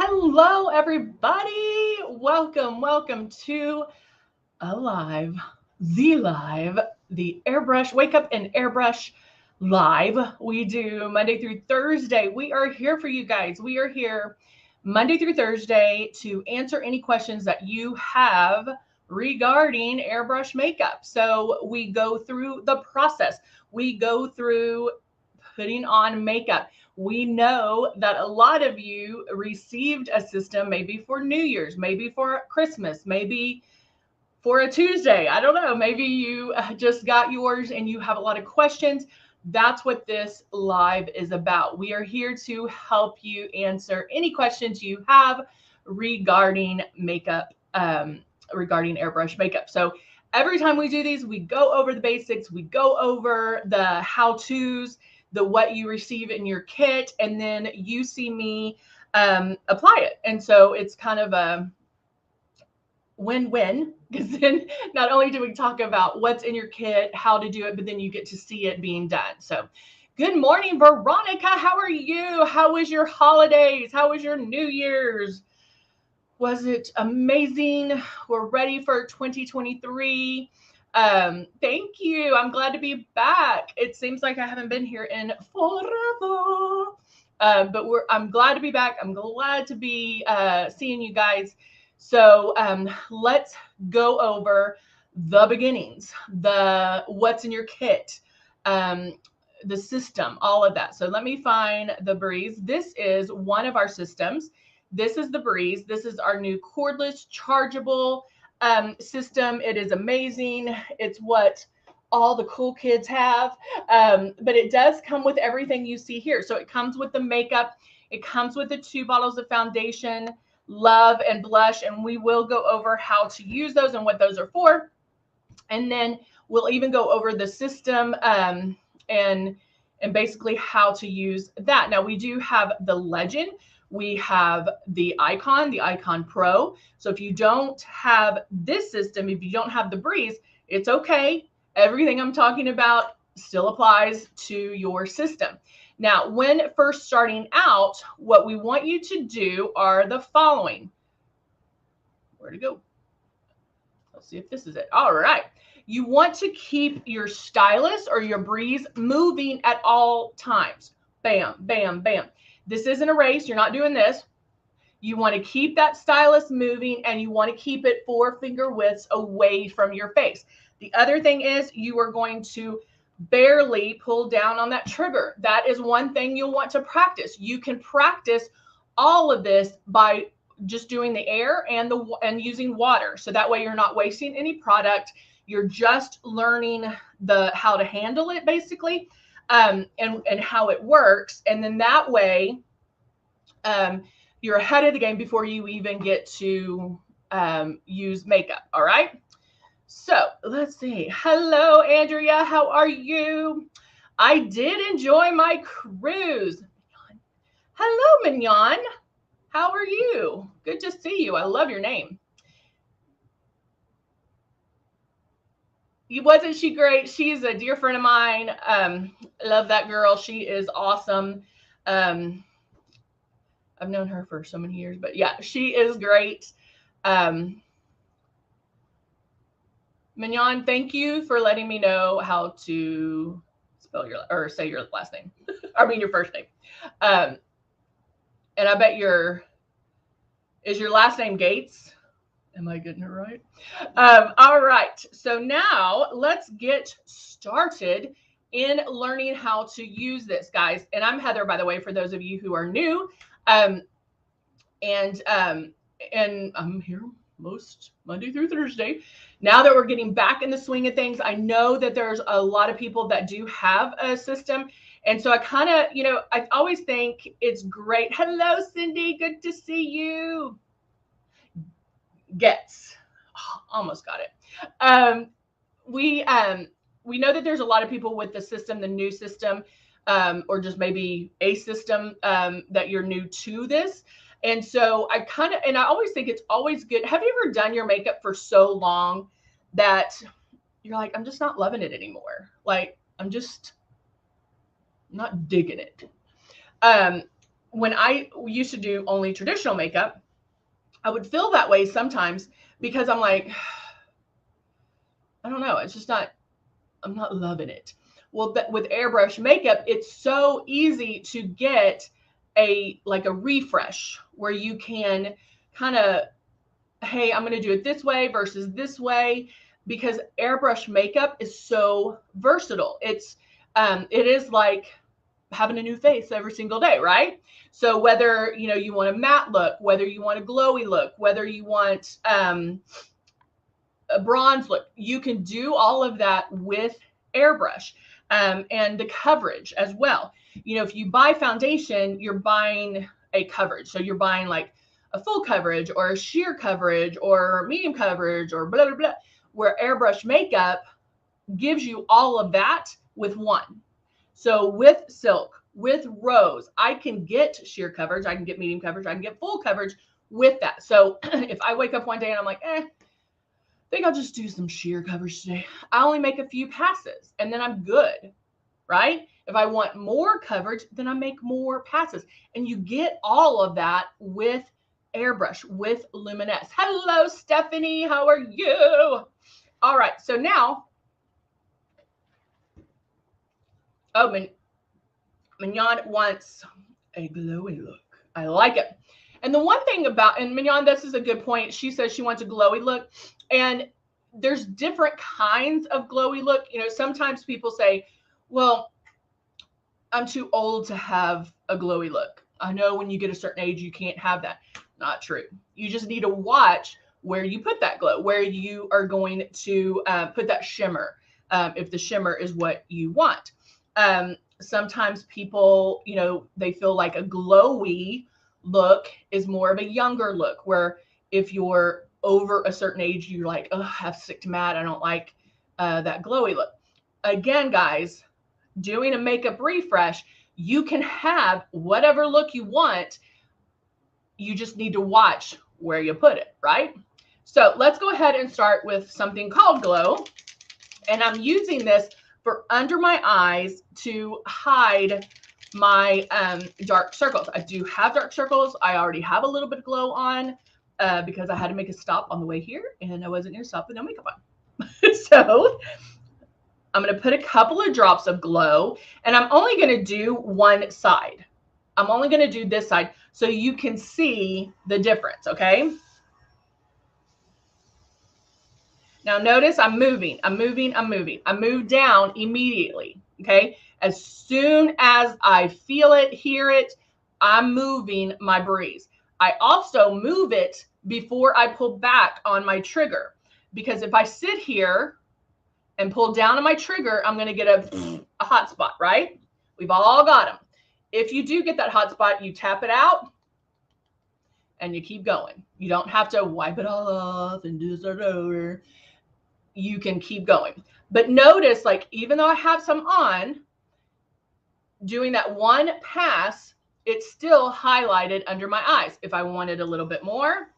Hello, everybody. Welcome to the Airbrush Wake Up and Airbrush Live. We do Monday through Thursday. We are here for you guys. We are here Monday through Thursday to answer any questions that you have regarding airbrush makeup. So we go through the process. We go through putting on makeup. We know that a lot of you received a system maybe for New Year's, maybe for Christmas, maybe for a Tuesday. I don't know. Maybe you just got yours and you have a lot of questions. That's what this live is about. We are here to help you answer any questions you have regarding makeup, regarding airbrush makeup. So every time we do these, we go over the basics, we go over the how-tos, the what you receive in your kit, and then you see me apply it. And so it's kind of a win-win, because then not only do we talk about what's in your kit, how to do it, but then you get to see it being done. So good morning, Veronica. How are you? How was your holidays? How was your New Year's? Was it amazing? We're ready for 2023. Thank you. I'm glad to be back. It seems like I haven't been here in forever. But I'm glad to be back. I'm glad to be seeing you guys. So let's go over the beginnings, the what's in your kit, the system, all of that. So let me find the Breeze. This is one of our systems. This is the Breeze. This is our new cordless chargeable system. It is amazing. It's what all the cool kids have, but it does come with everything you see here. So it comes with the makeup. It comes with the 2 bottles of foundation, Love and Blush, and we will go over how to use those and what those are for. And then we'll even go over the system and basically how to use that. Now we do have the Legend. We have the Icon Pro. So if you don't have this system, if you don't have the Breeze, it's okay. Everything I'm talking about still applies to your system. Now, when first starting out, what we want you to do are the following. Where to go? Let's see if this is it. All right. You want to keep your stylus or your Breeze moving at all times. Bam, bam, bam. This isn't a race. You're not doing this. You want to keep that stylus moving, and you want to keep it 4 finger widths away from your face. The other thing is you are going to barely pull down on that trigger. That is one thing you'll want to practice. You can practice all of this by just doing the air and using water. So that way you're not wasting any product. You're just learning how to handle it basically, and how it works. And then that way you're ahead of the game before you even get to use makeup. All right. So let's see. Hello, Andrea. How are you? I did enjoy my cruise. Hello, Mignon. How are you? Good to see you. I love your name. Wasn't she great? She's a dear friend of mine. Love that girl. She is awesome. I've known her for so many years, but yeah, she is great. Mignon, thank you for letting me know how to spell or say your last name. I mean your first name. And I bet is your last name Gates? Am I getting it right? All right. So now let's get started in learning how to use this, guys. And I'm Heather, by the way, for those of you who are new. And I'm here most Monday through Thursday. Now that we're getting back in the swing of things, I know that there's a lot of people that do have a system. And so I kind of, I always think it's great. Hello, Cindy. Good to see you. Almost got it. We know that there's a lot of people with the system, the new system, or just maybe a system that you're new to this. And so I always think it's always good. Have you ever done your makeup for so long that you're like, I'm just not loving it anymore? Like, I'm just not digging it. when I used to do only traditional makeup, I would feel that way sometimes because I'm like, I don't know, it's just not, I'm not loving it. Well, with airbrush makeup, it's so easy to get a refresh where you can kind of, hey, I'm going to do it this way versus this way, because airbrush makeup is so versatile. It is like having a new face every single day, right? So whether you want a matte look, whether you want a glowy look, whether you want a bronze look, you can do all of that with airbrush. And the coverage as well. If you buy foundation, you're buying a coverage. So you're buying like a full coverage or a sheer coverage or medium coverage or blah, blah, blah, where airbrush makeup gives you all of that with one. So with silk, with rose, I can get sheer coverage, I can get medium coverage, I can get full coverage with that. So if I wake up one day and I'm like, I think I'll just do some sheer coverage today, I only make a few passes and then I'm good, right? If I want more coverage, then I make more passes. And you get all of that with airbrush, with Luminess. Hello, Stephanie. How are you? All right. So now, oh, Mignon wants a glowy look. I like it. And the one thing about, and Mignon, this is a good point. She says she wants a glowy look. And there's different kinds of glowy look. Sometimes people say, well, I'm too old to have a glowy look. I know when you get a certain age, you can't have that. Not true. You just need to watch where you put that glow, where you are going to put that shimmer, if the shimmer is what you want. Sometimes people, they feel like a glowy look is more of a younger look, where if you're over a certain age, you're like, oh, I have stick to matte. I don't like that glowy look. Again, guys, doing a makeup refresh, you can have whatever look you want. You just need to watch where you put it, right? So let's go ahead and start with something called Glow. And I'm using this for under my eyes to hide my dark circles. I do have dark circles. I already have a little bit of glow on because I had to make a stop on the way here and I wasn't going to stop with no makeup on. So I'm going to put a couple of drops of glow and I'm only going to do one side. I'm only going to do this side so you can see the difference, okay? Now notice I'm moving. I move down immediately, okay? As soon as I feel it, hear it, I'm moving my breeze. I also move it before I pull back on my trigger, because if I sit here and pull down on my trigger, I'm going to get a hot spot, right? We've all got them. If you do get that hot spot, you tap it out and you keep going. You don't have to wipe it all off and do this over. You can keep going. But notice, like, even though I have some on, doing that one pass, it's still highlighted under my eyes. If I wanted a little bit more,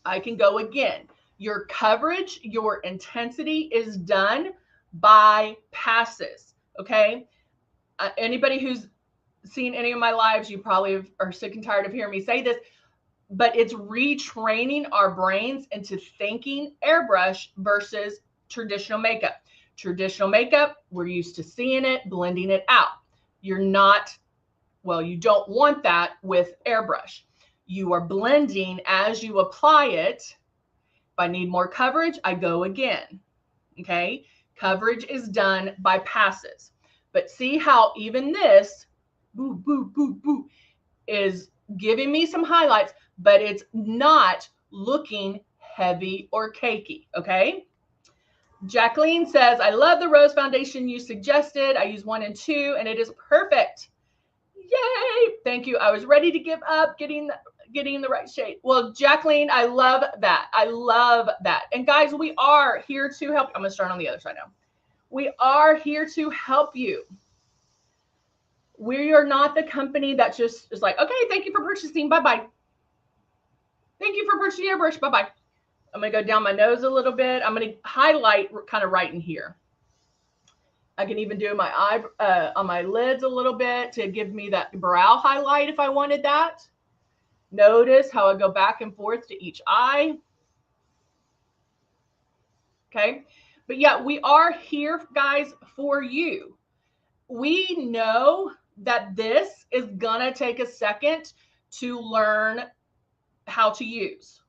I can go again. Your coverage, your intensity is done by passes, okay? Anybody who's seen any of my lives, you probably are sick and tired of hearing me say this, but it's retraining our brains into thinking airbrush versus traditional makeup. Traditional makeup, we're used to seeing it, blending it out. You're not, well, you don't want that with airbrush. You are blending as you apply it. If I need more coverage, I go again, okay? Coverage is done by passes. But see how even this, boo, boo, boo, boo, is giving me some highlights, but it's not looking heavy or cakey, okay? Jacqueline says, I love the rose foundation you suggested. I use 1 and 2 and it is perfect. Yay! Thank you. I was ready to give up getting the right shade. Well, Jacqueline, I love that. I love that. And guys, we are here to help. I'm going to start on the other side now. We are here to help you. We are not the company that just is like, okay, thank you for purchasing. Bye-bye. Thank you for purchasing Airbrush. Bye-bye. I'm going to go down my nose a little bit. I'm going to highlight kind of right in here. I can even do my eye on my lids a little bit to give me that brow highlight if I wanted that. Notice how I go back and forth to each eye. Okay. But yeah, we are here, guys, for you. We know that this is going to take a second to learn how to use.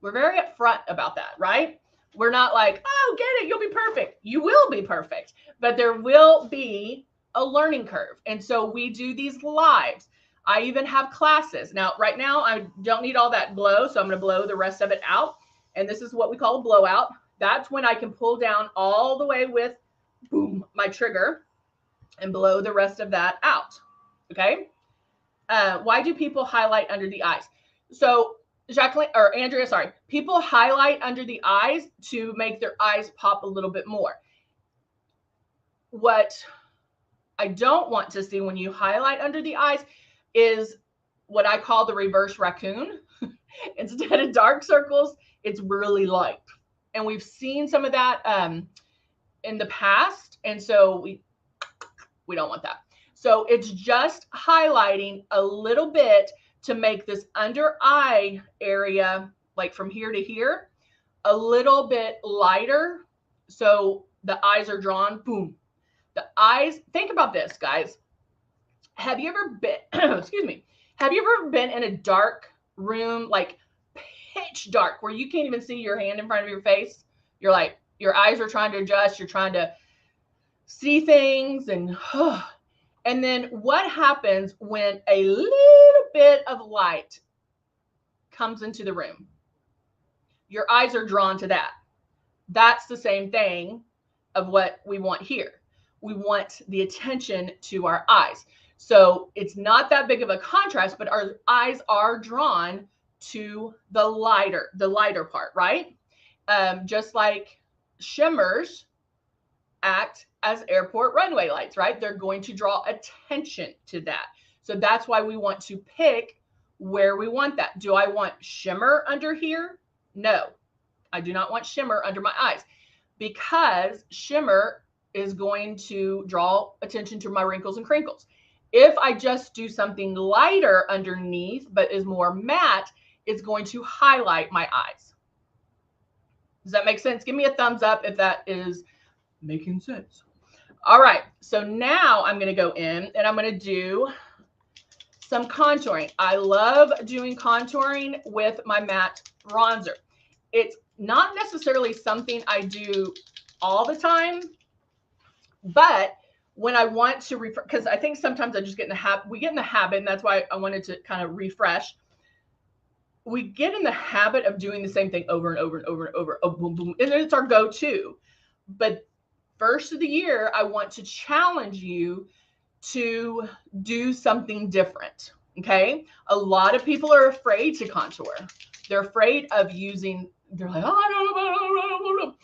We're very upfront about that, right? We're not like, oh, get it, you'll be perfect. You will be perfect, but there will be a learning curve. And so we do these lives. I even have classes. Now, right now, I don't need all that blow, so I'm going to blow the rest of it out. And this is what we call a blowout. That's when I can pull down all the way with, boom, my trigger and blow the rest of that out. Okay. Why do people highlight under the eyes? So Jacqueline or Andrea, sorry, people highlight under the eyes to make their eyes pop a little bit more. What I don't want to see when you highlight under the eyes is what I call the reverse raccoon. Instead of dark circles, it's really light. And we've seen some of that in the past. And so we don't want that. So it's just highlighting a little bit to make this under eye area, like from here to here, a little bit lighter. So the eyes are drawn, boom. The eyes, think about this, guys. Have you ever been, excuse me, have you ever been in a dark room, like pitch dark, where you can't even see your hand in front of your face? You're like, your eyes are trying to adjust, you're trying to see things, and then what happens when a little bit of light comes into the room? Your eyes are drawn to that. That's the same thing of what we want here. We want the attention to our eyes. So it's not that big of a contrast, but our eyes are drawn to the lighter part, right? Just like shimmers act as airport runway lights, right? They're going to draw attention to that. So that's why we want to pick where we want that. Do I want shimmer under here? No, I do not want shimmer under my eyes, because shimmer is going to draw attention to my wrinkles and crinkles. If I just do something lighter underneath, but is more matte, it's going to highlight my eyes. Does that make sense? Give me a thumbs up if that is making sense. All right, so now I'm going to go in and I'm going to do some contouring. I love doing contouring with my matte bronzer. It's not necessarily something I do all the time, but when I want to refresh, because I think sometimes I just get in the habit, we get in the habit, and that's why I wanted to kind of refresh. We get in the habit of doing the same thing over and over and over and over. Oh, boom, boom, and it's our go-to. But first of the year, I want to challenge you to do something different. Okay. A lot of people are afraid to contour. They're afraid of using, they're like, oh, I don't know.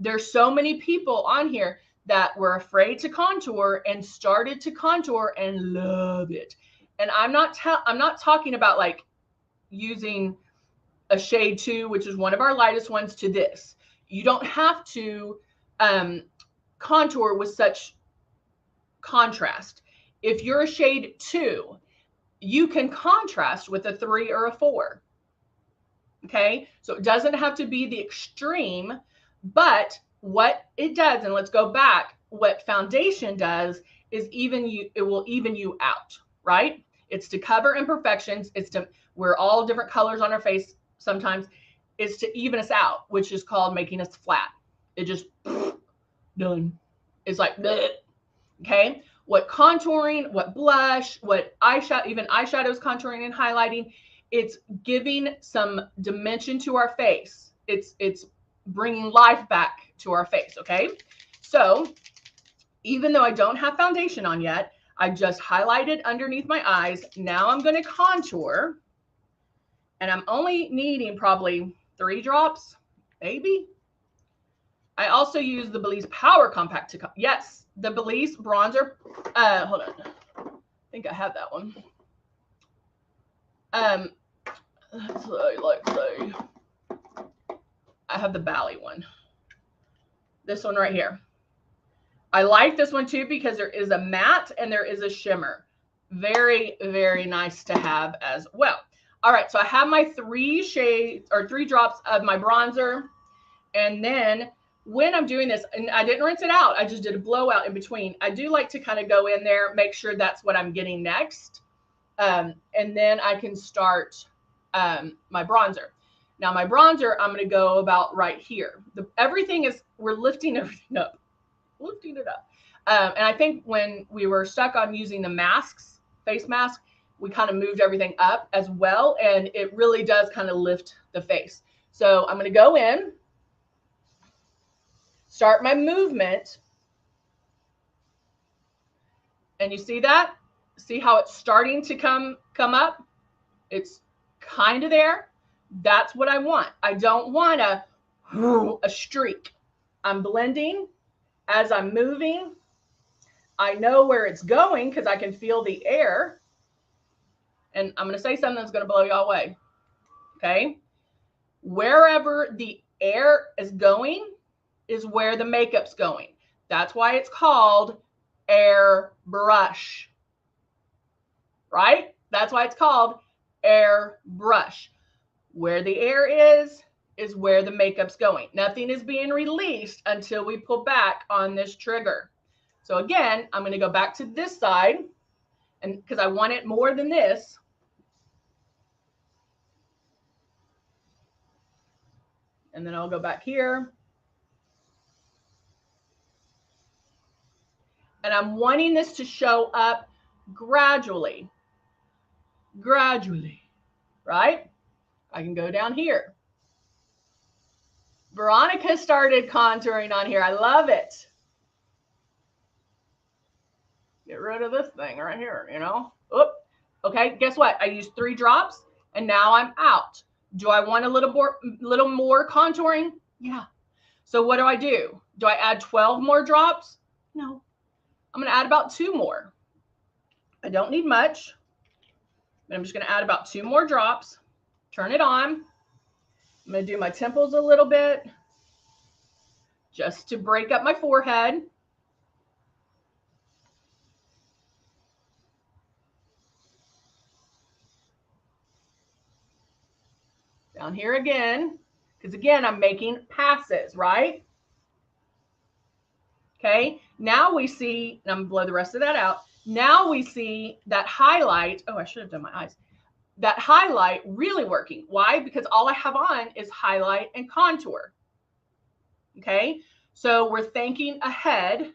There's so many people on here that were afraid to contour and started to contour and love it. And I'm not talking about like using a shade 2, which is one of our lightest ones, to this. You don't have to contour with such contrast. If you're a shade 2, you can contrast with a 3 or a 4. Okay, so it doesn't have to be the extreme, but what it does, and let's go back, what foundation does is it will even you out, right? It's to cover imperfections. We're all different colors on our face sometimes. It's to even us out, which is called making us flat. It just done. It's like bleh. Okay. What contouring, what blush, what eyeshadow, even eyeshadows contouring and highlighting, it's giving some dimension to our face. It's bringing life back to our face. Okay. So even though I don't have foundation on yet, I just highlighted underneath my eyes. Now I'm going to contour, and I'm only needing probably 3 drops, maybe. I also use the Belize Power Compact to, yes, the Belize bronzer. Hold on. I think I have that one. Let's say, I have the Bali one. This one right here. I like this one too because there is a matte and there is a shimmer. Very, very nice to have as well. All right, so I have my 3 shades or 3 drops of my bronzer. And then when I'm doing this, and I didn't rinse it out, I just did a blowout in between. I do like to kind of go in there, make sure that's what I'm getting next. And then I can start my bronzer. Now my bronzer, I'm going to go about right here. Everything is, we're lifting everything up, lifting it up. And I think when we were stuck on using the masks, face mask, we kind of moved everything up as well. And it really does kind of lift the face. So I'm going to go in, start my movement. And you see that? See how it's starting to come up? It's kind of there. That's what I want. I don't want a streak. I'm blending as I'm moving. I know where it's going because I can feel the air. And I'm going to say something that's going to blow y'all away. Okay? Wherever the air is going is where the makeup's going. That's why it's called Airbrush. Right? That's why it's called Airbrush. Where the air is where the makeup's going. Nothing is being released until we pull back on this trigger. So again, I'm going to go back to this side, and because I want it more than this. And then I'll go back here. And I'm wanting this to show up gradually. Gradually, right? I can go down here. Veronica started contouring on here. I love it. Get rid of this thing right here, you know? Oop. Okay, guess what? I used 3 drops and now I'm out. Do I want a little more contouring? Yeah. So what do? Do I add 12 more drops? No. I'm going to add about 2 more. I don't need much. But I'm just going to add about 2 more drops. Turn it on. I'm going to do my temples a little bit just to break up my forehead. Down here again, because again, I'm making passes, right? Okay, now we see, and I'm going to blow the rest of that out. Now we see that highlight. Oh, I should have done my eyes. That highlight really working. Why? Because all I have on is highlight and contour. Okay, so we're thinking ahead.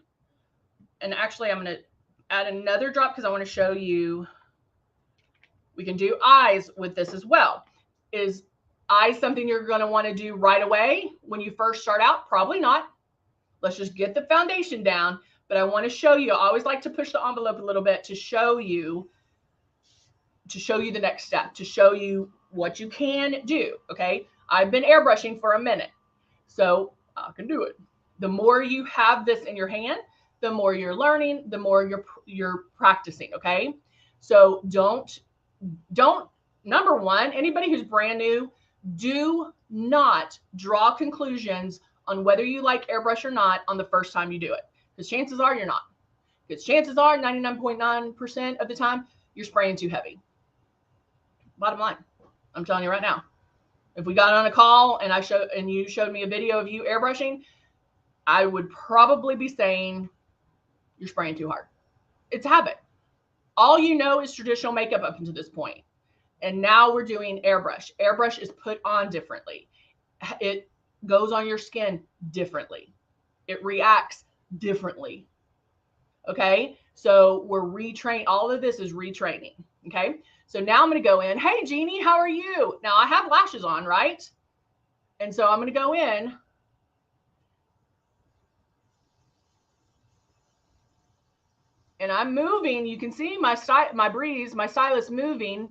And actually, I'm going to add another drop because I want to show you. We can do eyes with this as well. Is eyes something you're going to want to do right away when you first start out? Probably not. Let's just get the foundation down. But I want to show you. I always like to push the envelope a little bit to show you the next step, to show you what you can do. Okay, I've been airbrushing for a minute, so I can do it. The more you have this in your hand, the more you're learning, the more you're practicing. Okay, so don't number one, anybody who's brand new, do not draw conclusions on whether you like airbrush or not on the first time you do it, because chances are you're not. Because chances are 99.9% of the time you're spraying too heavy. Bottom line, I'm telling you right now. If we got on a call and you showed me a video of you airbrushing, I would probably be saying you're spraying too hard. It's a habit. All you know is traditional makeup up until this point. And now we're doing airbrush. Airbrush is put on differently. It goes on your skin differently. It reacts differently. Okay, so we're retraining. All of this is retraining. Okay, so now I'm going to go in. Hey, Jeannie, how are you? Now I have lashes on, right? And so I'm going to go in. And I'm moving. You can see my stylus moving.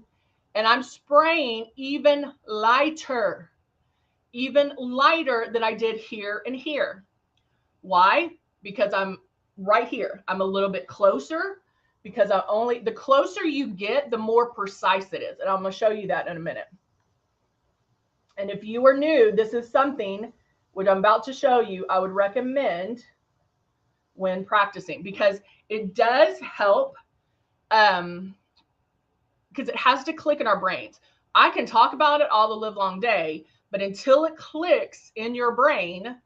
And I'm spraying even lighter than I did here and here. Why? Because I'm right here. I'm a little bit closer, because the closer you get, the more precise it is. And I'm going to show you that in a minute. And if you are new, this is something which I'm about to show you, I would recommend when practicing, because it does help, because it has to click in our brains. I can talk about it all the live long day, but until it clicks in your brain,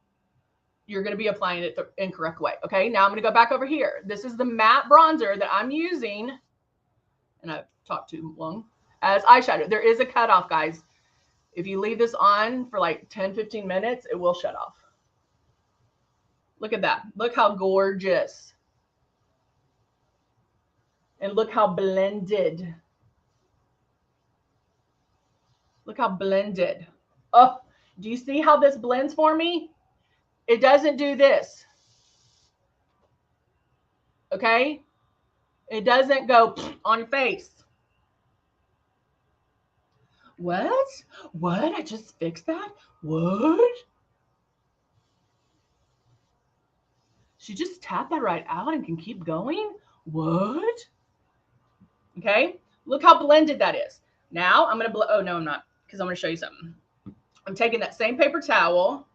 you're going to be applying it the incorrect way. Okay, now I'm going to go back over here. This is the matte bronzer that I'm using, and I've talked too long, as eyeshadow. There is a cutoff, guys. If you leave this on for like 10-15 minutes, it will shut off. Look at that. Look how gorgeous. And look how blended. Look how blended. Oh, do you see how this blends for me? It doesn't do this. Okay? It doesn't go on your face. What? What? I just fixed that? What? She just tapped that right out and can keep going? What? Okay? Look how blended that is. Now I'm going to oh, no, I'm not, because I'm going to show you something. I'm taking that same paper towel.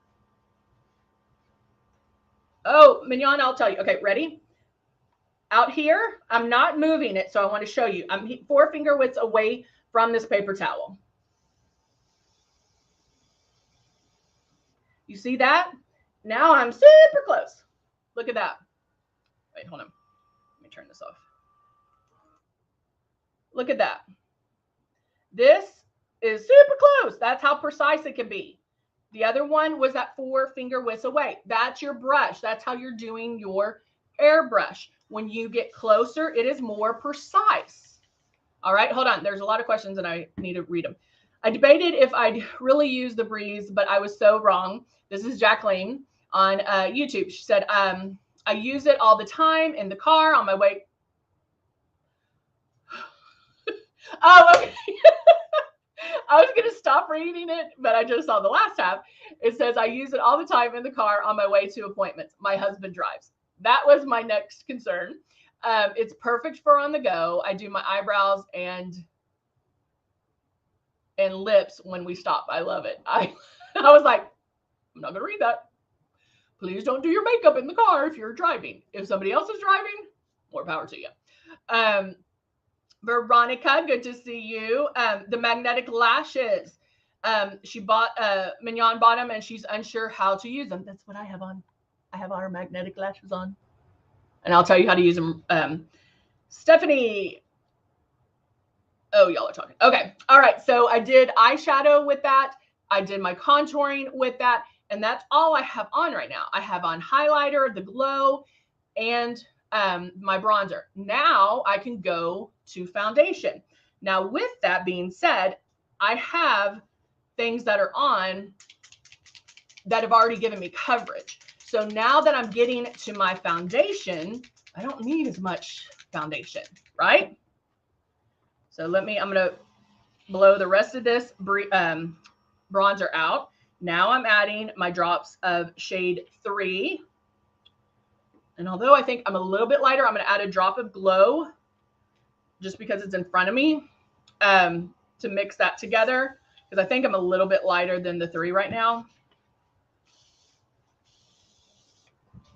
Oh, Mignon, I'll tell you. Okay, ready? Out here, I'm not moving it, so I want to show you. I'm 4 finger widths away from this paper towel. You see that? Now I'm super close. Look at that. Wait, hold on. Let me turn this off. Look at that. This is super close. That's how precise it can be. The other one was at 4 finger widths away. That's your brush. That's how you're doing your airbrush. When you get closer, it is more precise. All right, hold on. There's a lot of questions and I need to read them. I debated if I'd really use the breeze, but I was so wrong. This is Jacqueline on YouTube. She said, I use it all the time in the car on my way. Oh, okay. I was going to stop reading it, but I just saw the last half. It says, I use it all the time in the car on my way to appointments. My husband drives. That was my next concern. It's perfect for on the go. I do my eyebrows and lips when we stop. I love it. I was like, I'm not going to read that. Please don't do your makeup in the car if you're driving. If somebody else is driving, more power to you. Veronica, good to see you. The magnetic lashes. She bought, Mignon bought them and she's unsure how to use them. That's what I have on. I have our magnetic lashes on. And I'll tell you how to use them. Stephanie. Oh, y'all are talking. Okay. All right. So I did eyeshadow with that. I did my contouring with that. And that's all I have on right now. I have on highlighter, the glow, and my bronzer. Now I can go to foundation. Now, with that being said, I have things that are on that have already given me coverage. So now that I'm getting to my foundation, I don't need as much foundation, right? So I'm going to blow the rest of this bronzer out. Now I'm adding my drops of shade 3. And although I think I'm a little bit lighter, I'm going to add a drop of glow just because it's in front of me to mix that together, because I think I'm a little bit lighter than the 3 right now.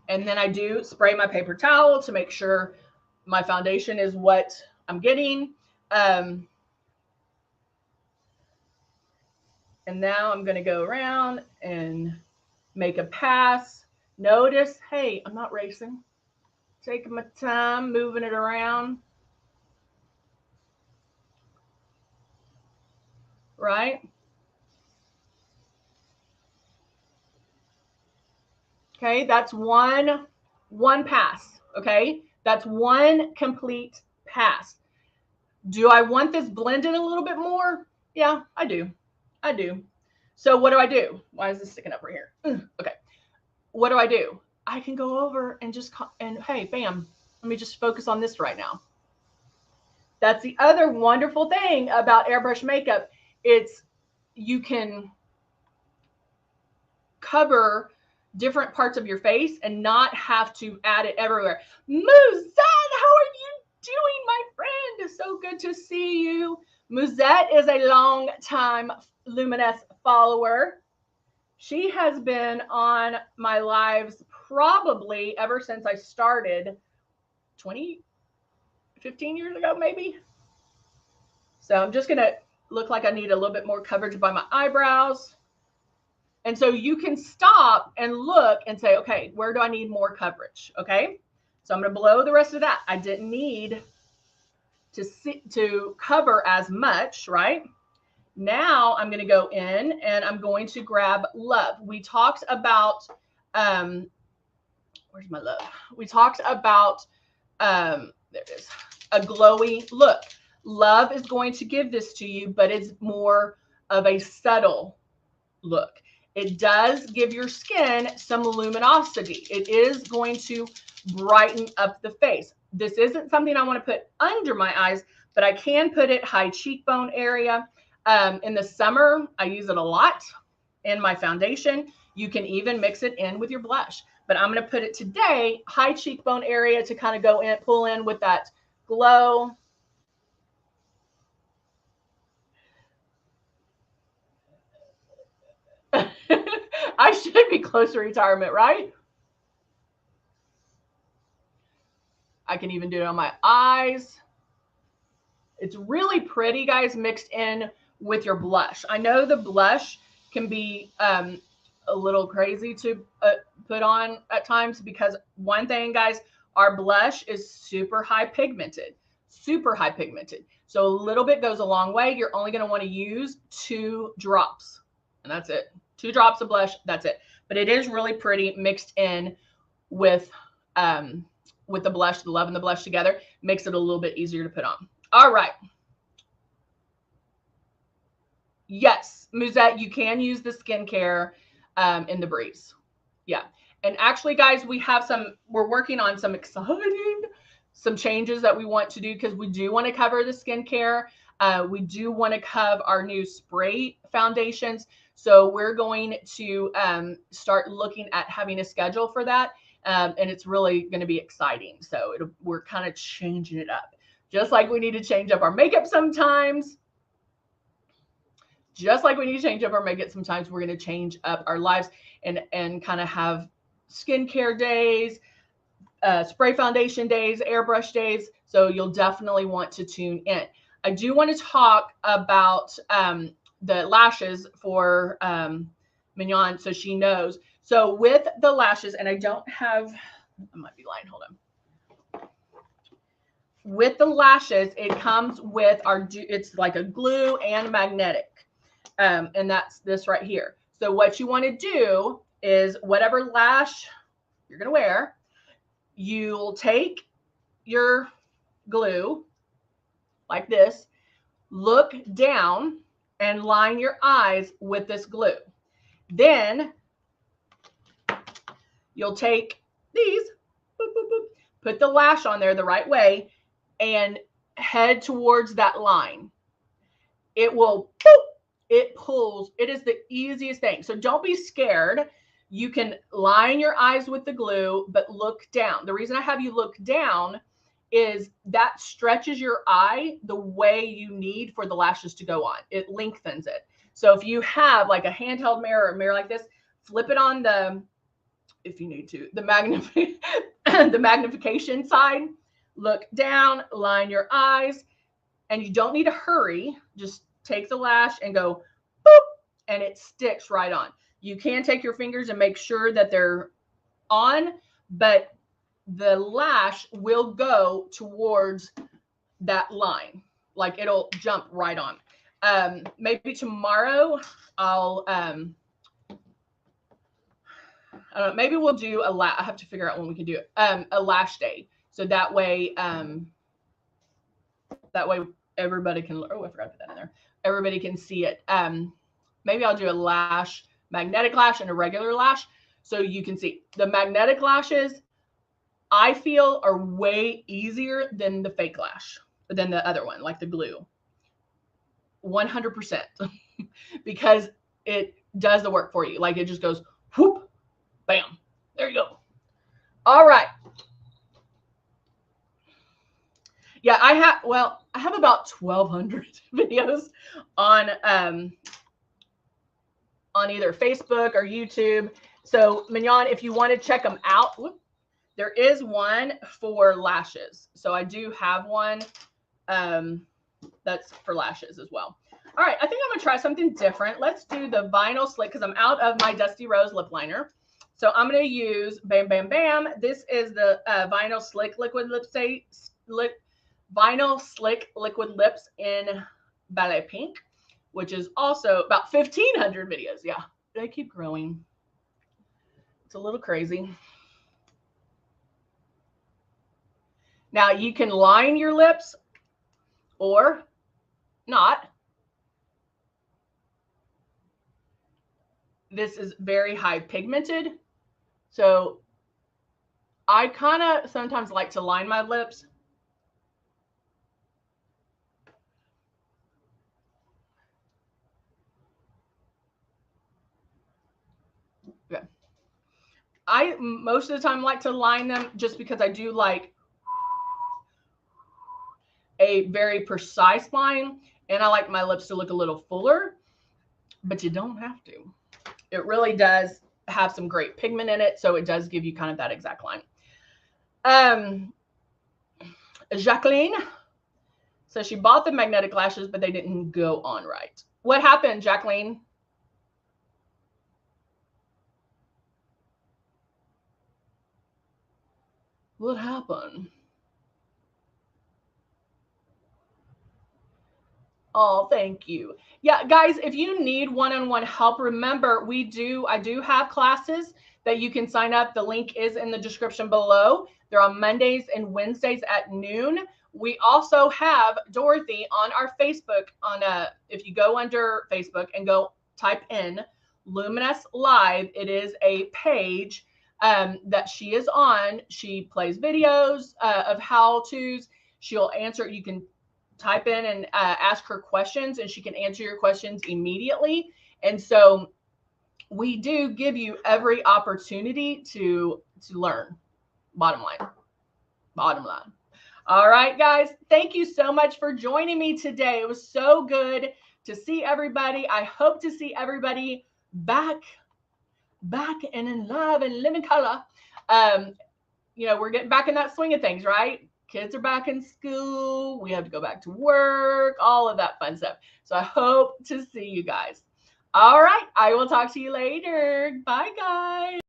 And then I do spray my paper towel to make sure my foundation is what I'm getting. And now I'm going to go around and make a pass. Notice, hey, I'm not racing. Taking my time, moving it around. Right? Okay, that's one pass. Okay, that's one complete pass. Do I want this blended a little bit more? Yeah, I do. I do. So what do? Why is this sticking up right here? Okay. What do? I can go over and just, and hey, bam, let me just focus on this right now. That's the other wonderful thing about airbrush makeup. It's, you can cover different parts of your face and not have to add it everywhere. Muzette, how are you doing, my friend? It's so good to see you. Muzette is a long time LUMINESS follower. She has been on my lives probably ever since I started 15 years ago, maybe. So I'm just going to look like I need a little bit more coverage by my eyebrows. And so you can stop and look and say, okay, where do I need more coverage? Okay. So I'm going to blow the rest of that. I didn't need to cover as much, right? Now I'm going to go in and I'm going to grab Love. We talked about, where's my Love? We talked about, there it is, a glowy look. Love is going to give this to you, but it's more of a subtle look. It does give your skin some luminosity. It is going to brighten up the face. This isn't something I want to put under my eyes, but I can put it high cheekbone area. In the summer, I use it a lot in my foundation. You can even mix it in with your blush, but I'm going to put it today, high cheekbone area, to kind of go in, pull in with that glow. I should be close to retirement, right? I can even do it on my eyes. It's really pretty, guys, mixed in with your blush. I know the blush can be a little crazy to put on at times, because one thing, guys, our blush is super high pigmented. So a little bit goes a long way. You're only going to want to use 2 drops, and that's it. 2 drops of blush, that's it. But it is really pretty mixed in with the blush. The Love and the blush together makes it a little bit easier to put on. All right. Yes, Musette, you can use the skincare in the Breeze. Yeah. And actually, guys, we're working on some changes that we want to do, because we do want to cover the skincare. We do want to cover our new spray foundations. So we're going to start looking at having a schedule for that. And it's really going to be exciting. So we're kind of changing it up. Just like we need to change up our makeup sometimes. We're going to change up our lives and kind of have skincare days, spray foundation days, airbrush days. So you'll definitely want to tune in. I do want to talk about the lashes for Mignon, so she knows. So with the lashes, and I might be lying, hold on. With the lashes, it comes with it's like a glue and magnetic. And that's this right here. So what you want to do is, whatever lash you're going to wear, you'll take your glue like this, look down and line your eyes with this glue. Then you'll take these, boop, boop, boop, put the lash on there the right way, and head towards that line. It will, boop, it pulls. It is the easiest thing. So don't be scared. You can line your eyes with the glue, but look down. The reason I have you look down is that stretches your eye the way you need for the lashes to go on. It lengthens it. So if you have like a handheld mirror or a mirror like this, flip it on if you need to, the magnification side, look down, line your eyes, and you don't need to hurry. Just take the lash and go boop, and it sticks right on. You can take your fingers and make sure that they're on, but the lash will go towards that line. Like, it'll jump right on. Maybe tomorrow I'll maybe we'll do I have to figure out when we can do it. A lash day. So that way everybody can, oh, I forgot to put that in there. Everybody can see it. Maybe I'll do a magnetic lash and a regular lash, so you can see. The magnetic lashes, I feel, are way easier than the fake lash, than the other one, like the glue. 100%. Because it does the work for you. Like, it just goes whoop, bam. There you go. All right. Yeah, I have about 1,200 videos on either Facebook or YouTube. So Mignon, if you want to check them out, there is one for lashes. So I do have one that's for lashes as well. All right, I think I'm gonna try something different. Let's do the Vinyl Slick because I'm out of my Dusty Rose lip liner. So I'm gonna use Bam Bam Bam. This is the Vinyl Slick Liquid Vinyl Slick Liquid Lips in Ballet Pink, which is also about 1,500 videos. Yeah, they keep growing. It's a little crazy. Now you can line your lips or not. This is very high pigmented. So I kind of sometimes like to line my lips. Yeah. I most of the time like to line them just because I do like a very precise line and I like my lips to look a little fuller, but you don't have to. It really does have some great pigment in it, so it does give you kind of that exact line. Jacqueline says she bought the magnetic lashes, but they didn't go on right. What happened, Jacqueline? What happened? Oh, thank you. Yeah, guys, if you need one-on-one help, remember I do have classes that you can sign up. The link is in the description below. They're on Mondays and Wednesdays at noon. We also have Dorothy on our Facebook if you go under Facebook and go type in Luminous Live, it is a page that she is on. She plays videos of how-tos. She'll answer. You can type in and ask her questions and she can answer your questions immediately. And so we do give you every opportunity to learn. Bottom line. All right, guys. Thank you so much for joining me today. It was so good to see everybody. I hope to see everybody back and in love and living color. We're getting back in that swing of things, right? Kids are back in school. We have to go back to work, all of that fun stuff. So I hope to see you guys. All right. I will talk to you later. Bye, guys.